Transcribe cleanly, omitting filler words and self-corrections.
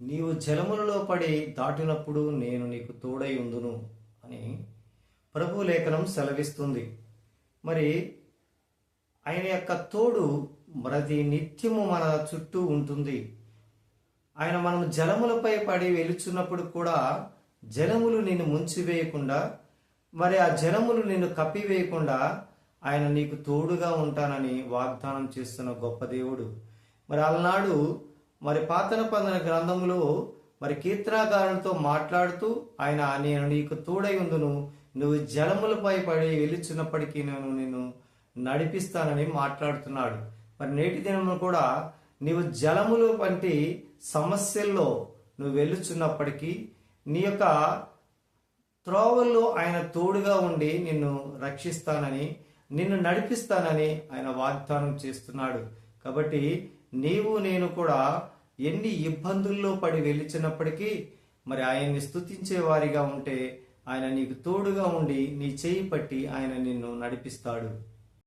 నీవు జలములలో పడి దాటినప్పుడు నేను నీకు తోడై ఉందును అని ప్రభు లేఖనం సెలవిస్తుంది. మరి ఆయన యొక్క తోడు ప్రతి నిత్యము మన చుట్టూ ఉంటుంది. ఆయన మనం జలములపై పడి వెలుచున్నప్పుడు కూడా జలములు నిన్ను ముంచివేయకుండా, మరి ఆ జలములు నిన్ను కప్పివేయకుండా ఆయన నీకు తోడుగా ఉంటానని వాగ్దానం చేస్తున్న గొప్ప దేవుడు. మరి అలనాడు మరి పాత నిబంధన గ్రంథములో మరి కీర్తనాకారులతో మాట్లాడుతూ ఆయన నేను నీకు తోడై ఉందును, నువ్వు జలములపై పడి వెలుచున్నప్పటికీ నేను నిన్ను నడిపిస్తానని మాట్లాడుతున్నాడు. మరి నేటి దినము కూడా నీవు జలములు వంటి సమస్యల్లో నువ్వు వెళ్ళుచున్నప్పటికీ నీ యొక్క త్రోవల్లో ఆయన తోడుగా ఉండి నిన్ను రక్షిస్తానని, నిన్ను నడిపిస్తానని ఆయన వాగ్దానం చేస్తున్నాడు. కాబట్టి నీవు నేను కూడా ఎన్ని ఇబ్బందుల్లో పడి వెలిచినప్పటికీ మరి ఆయన్ని స్తుతించే వారిగా ఉంటే ఆయన నీకు తోడుగా ఉండి నీ చేయి పట్టి ఆయన నిన్ను నడిపిస్తాడు.